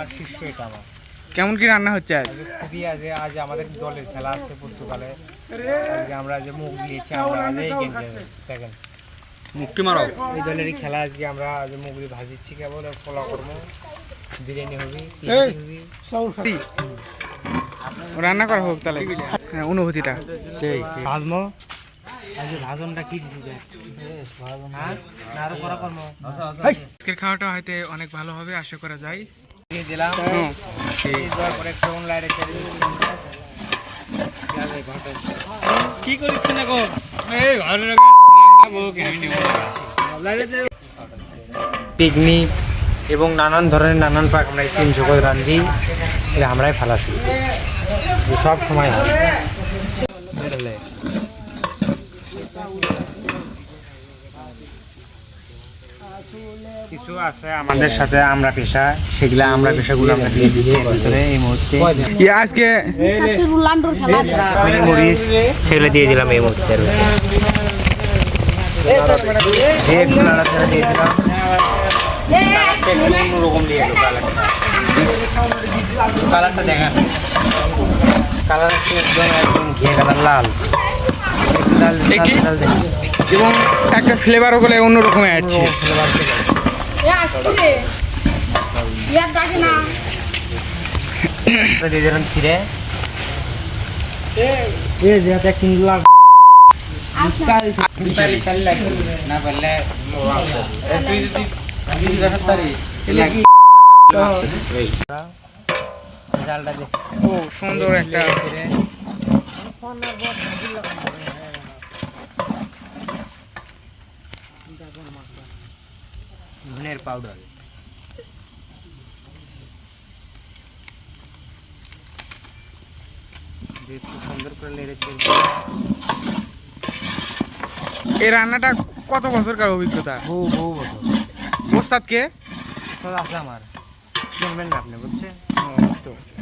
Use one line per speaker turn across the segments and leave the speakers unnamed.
আর শিষ্য এটা আমার।
কেমন কি রান্না হচ্ছে আজ?
খুবই আজ আমাদের দলের খেলা আছে পর্তুগালে। আজকে আমরা যে মুখ দিয়েছি আমরা এই দেখেন
মুক্তি মারো
এই দলেরই খেলা। আজকে আমরা যে মুগলি ভাজিচ্ছি কেবল ফলো করবো, বিরিয়ানি হবে
রান্না করা হোক তাহলে। হ্যাঁ, অনুভূতিটা
সেই ভাজমো। আজকে ভাজনটা কি দিতে আরো করা করবো।
আজকের খাওয়াটা হয়তো অনেক ভালো হবে আশা করা যায়।
দিয়ে দিলাম পরে একটু লাইটে
কি করিস না গো? এই ঘরে
পিকনিক এবং নানান ধরনের নানান পাক আমরা 300 করে রান্ধি, এটা আমরাই ফেলাছি সব সময় হয়। কিছু আছে আমাদের সাথে আমরা পেশা, সেগুলা আমরা পেশাগুলো আমরা দিয়ে দিচ্ছি ভিতরে এই মুহূর্তে।
আজকে
মরিচ সেগুলো দিয়ে দিলাম এই মুহূর্তে, একটু নাড়াচাড়া দিয়ে দিলাম। অন্যরকম দিয়ে কালারটা দেখা, কালার একদম ঘিয়ে কালার লাল
এবং একটা ফ্লেভারও বলে অন্যরকম আছে।
দিয়ে দিলাম ছিঁড়ে কিনলাম না পারলে
ও সুন্দর একটা
ধনের পাউডার সুন্দর করে নেড়ে।
এই রান্নাটা কত বছরকার অভিজ্ঞতা?
বহু বছর।
ওস্তাদ কে?
ওস্তাদ আছে আমার, চিনবেন না আপনি, বুঝছেন?
বুঝতে পারছি।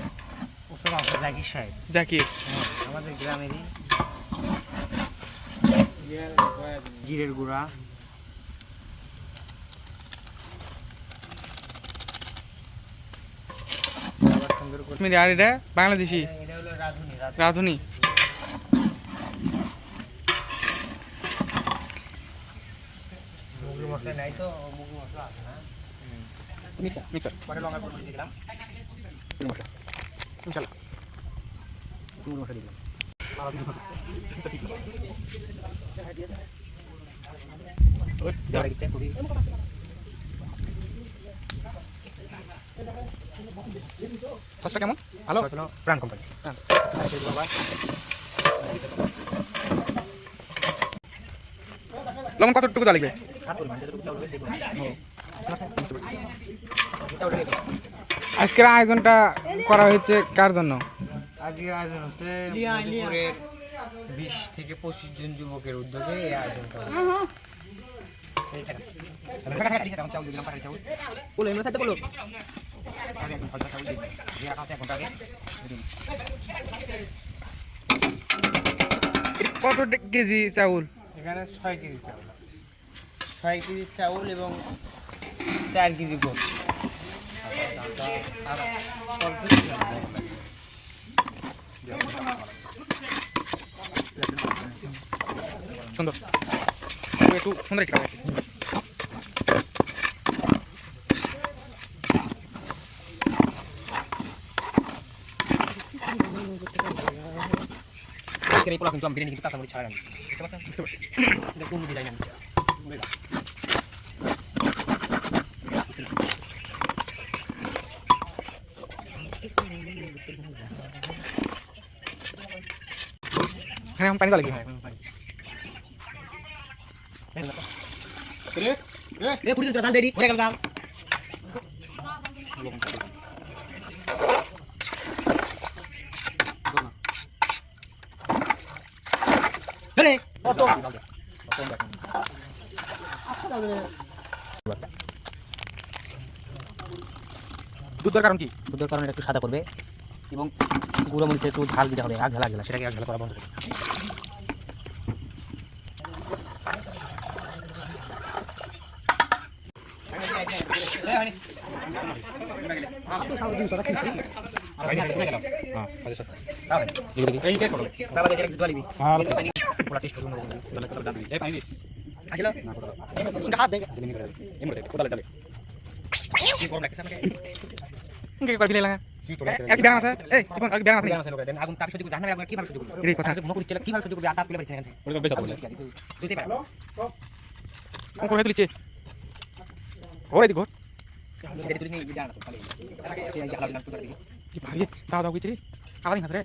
ওস্তাদ আছে জাকির সাহেব।
জাকির
আমাদের গ্রামেরই। জিরের গুঁড়া,
আর এটা বাংলাদেশি
এটা হলো রাঁধুনি।
রাঁধুনি।
মুগি মশলা নাই তো, মুগি মশলা আছে না।
মিক্সার
পরে লঙ্কা গুঁড়ো দিয়ে দিলাম,
ইনশাআল্লাহ
গুঁড়ো মশলা দিলাম।
সসটা কেমন? ভালো
প্রাণ কোম্পানি।
লবণ কতটুকু লাগবে? আজকের আয়োজনটা করা হয়েছে কার জন্য?
আজকে আয়োজন হচ্ছে মধুপুরের 20 থেকে 25 জন যুবকের উদ্যোগে এই আয়োজন করা
কত কেজি চাউল?
এখানে 6 কেজি চাউল, 6 কেজি চাউল এবং 4 কেজি গোল।
সুন্দর, একটু সুন্দর একটা
কিন্তু আমি বিরিয়ানি কিন্তু কাঁচামরিচ ছাড়া রান্না, বুঝতে পারছি এটা কোন ডিজাইন আমি
হ্যাঁ পানি তো লাগবে।
ডাল দেরি হয়ে গেল ডাল।
দুধের কারণ কি?
দুধের কারণে একটু সাদা করবে এবং গুঁড়ো মরিচে একটু ঝাল দিতে হবে। আগ ঝালা সেটাকে আগ ঝালা করা বন্ধ করবে।
কি করে ফিলে লাগা এক ব্যায়াম আছে এই কোন এক ব্যায়াম আছে
আগুন তাপ সহ্য করবে জানা আগুন কিভাবে সহ্য করবে
এই কথা
মনে করছিল কিভাবে সহ্য করবে আর তাপ তুলে পারছে এখান থেকে ওটা বেশ বলে দুইতে পারো
কোন করে তুলিছে ওরে দিগো
যদি তুমি এই জানা তো খালি এই আলাদা আলাদা করে দিই
কি ভাই দাও দাও কইছি আবার খাতে রে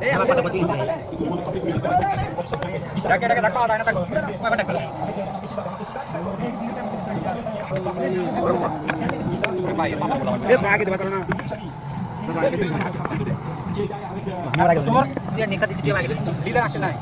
এই আমার কথা বলতে ডাকে ডাকে ডাকা আদা না ডাকো কয়বার ডাকো বেশ আগে দিবা না আমরা আগে তোর তুই নিসা দিতে তুই আগে দিলা রাখতে নাই